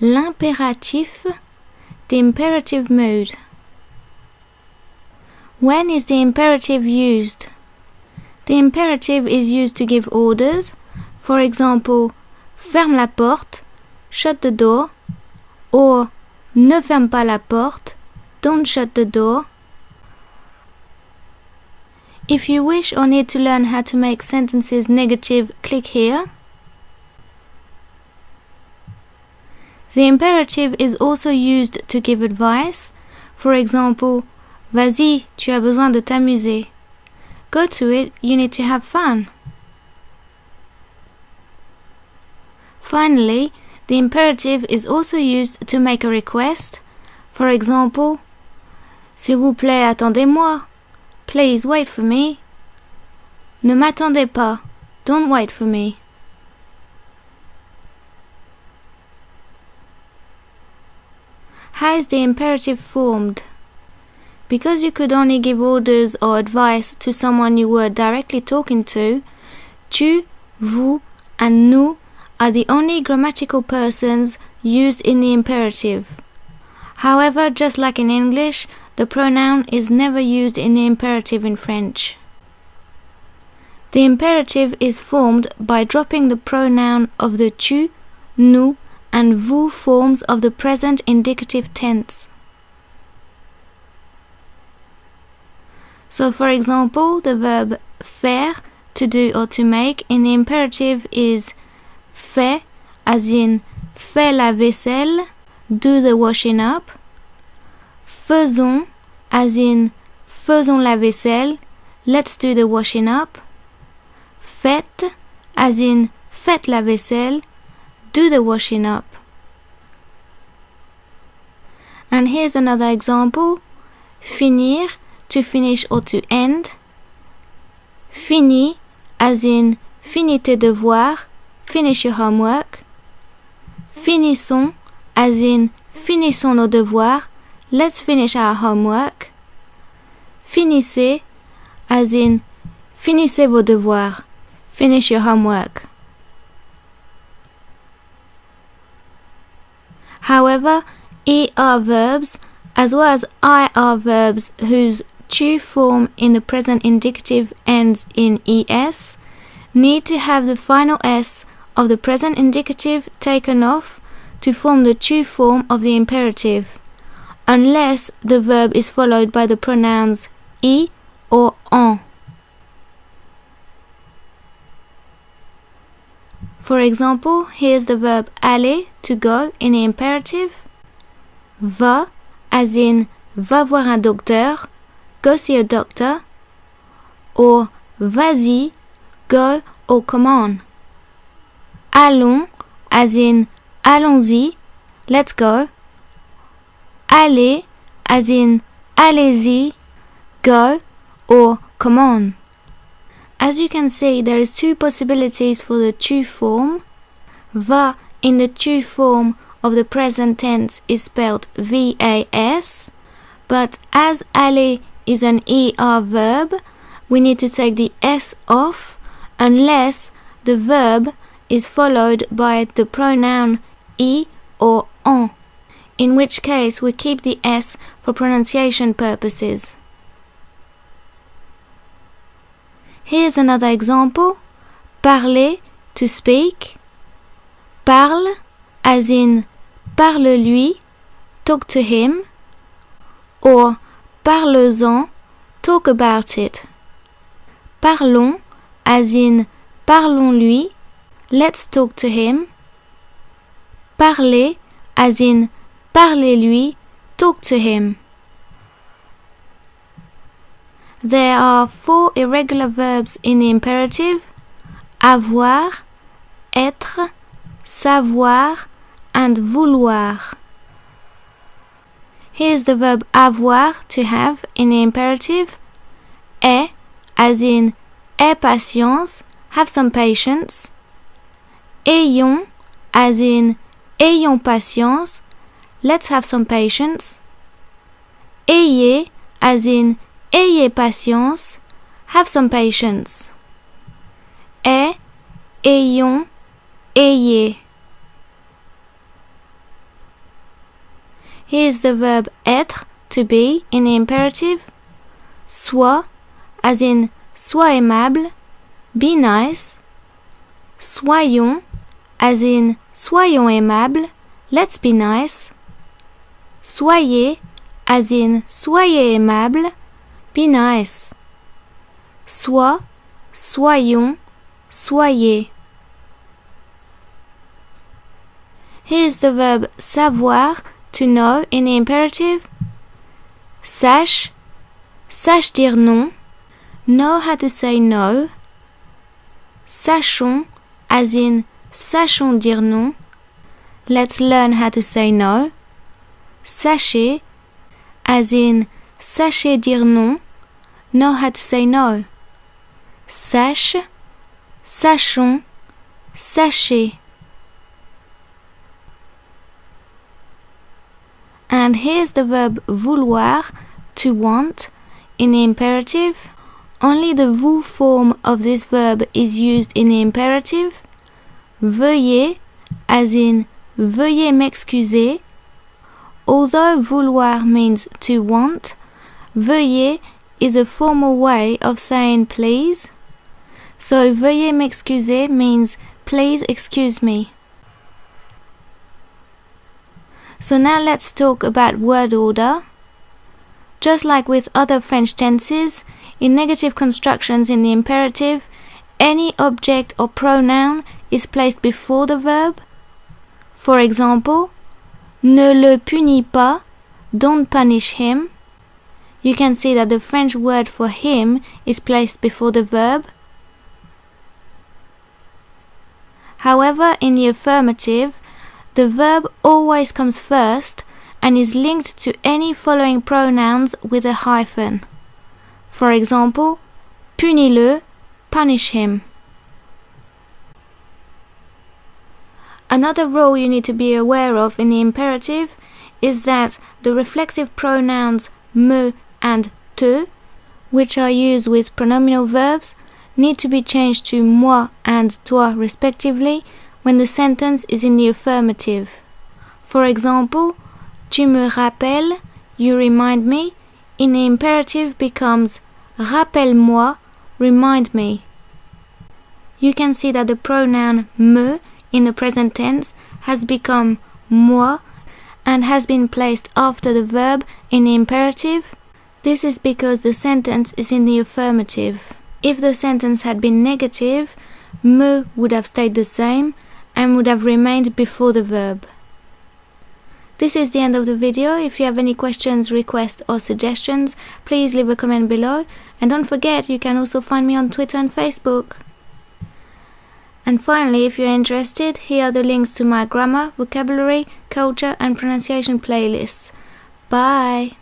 l'impératif, the imperative mood. When is the imperative used? The imperative is used to give orders. For example, ferme la porte, shut the door, or ne ferme pas la porte, don't shut the door. If you wish or need to learn how to make sentences negative, click here. The imperative is also used to give advice. For example, vas-y, tu as besoin de t'amuser. Go to it, you need to have fun. Finally, the imperative is also used to make a request. For example, s'il vous plaît, attendez-moi. Please wait for me. Ne m'attendez pas. Don't wait for me. How is the imperative formed? Because you could only give orders or advice to someone you were directly talking to, tu, vous, and nous are the only grammatical persons used in the imperative. However, just like in English, the pronoun is never used in the imperative in French. The imperative is formed by dropping the pronoun of the tu, nous, and vous forms of the present indicative tense. So, for example, the verb faire, to do or to make, in the imperative is fais, as in fais la vaisselle, do the washing up. Faisons, as in faisons la vaisselle, let's do the washing up. Faites, as in faites la vaisselle, do the washing up. And here's another example. Finir, to finish or to end. Fini, as in finis tes devoirs, finish your homework. Finissons, as in finissons nos devoirs, let's finish our homework. Finissez, as in finissez vos devoirs, finish your homework. However, ER verbs, as well as IR verbs whose tu form in the present indicative ends in ES, need to have the final S of the present indicative taken off to form the tu form of the imperative, unless the verb is followed by the pronouns I or en. For example, here's the verb aller, to go, in the imperative. Va, as in va voir un docteur, go see a doctor. Or vas-y, go or come on. Allons, as in allons-y, let's go. Allez, as in allez-y, go or come on. As you can see, there is two possibilities for the tu form. Va in the tu form of the present tense is spelled VAS, but as aller is an ER verb, we need to take the S off unless the verb is followed by the pronoun I or en, in which case we keep the S for pronunciation purposes. Here's another example. Parler, to speak. Parle, as in parle-lui, talk to him. Or parle-en, talk about it. Parlons, as in parlons-lui, let's talk to him. Parler, as in parlez-lui, talk to him. There are 4 irregular verbs in the imperative: avoir, être, savoir, and vouloir. Here's the verb avoir, to have, in the imperative. Aie, as in aie patience, have some patience. Ayons, as in ayons patience, let's have some patience. Ayez, as in ayez patience, have some patience. Aie, ayons, ayez. Here is the verb être, to be, in the imperative. Sois, as in sois aimable, be nice. Soyons, as in soyons aimables, let's be nice. Soyez, as in soyez aimable, be nice. Sois, soyons, soyez. Here is the verb savoir, to know, in the imperative. Sache, sache dire non, know how to say no. Sachons, as in sachons dire non, let's learn how to say no. Sachez, as in sachez dire non, know how to say no. Sache, sachons, sachez. And here's the verb vouloir, to want, in the imperative. Only the vous form of this verb is used in the imperative. Veuillez, as in veuillez m'excuser. Although vouloir means to want, veuillez is a formal way of saying please. So veuillez m'excuser means please excuse me. So now let's talk about word order. Just like with other French tenses, in negative constructions in the imperative, any object or pronoun is placed before the verb. For example, ne le punis pas, don't punish him. You can see that the French word for him is placed before the verb. However, in the affirmative, the verb always comes first and is linked to any following pronouns with a hyphen. For example, punis-le, punish him. Another rule you need to be aware of in the imperative is that the reflexive pronouns me and te, which are used with pronominal verbs, need to be changed to moi and toi respectively when the sentence is in the affirmative. For example, tu me rappelles, you remind me, in the imperative becomes rappelle-moi, remind me. You can see that the pronoun me in the present tense has become moi and has been placed after the verb in the imperative. This is because the sentence is in the affirmative. If the sentence had been negative, me would have stayed the same and would have remained before the verb. This is the end of the video. If you have any questions, requests or suggestions, please leave a comment below, and don't forget you can also find me on Twitter and Facebook. And finally, if you're interested, here are the links to my grammar, vocabulary, culture and pronunciation playlists. Bye!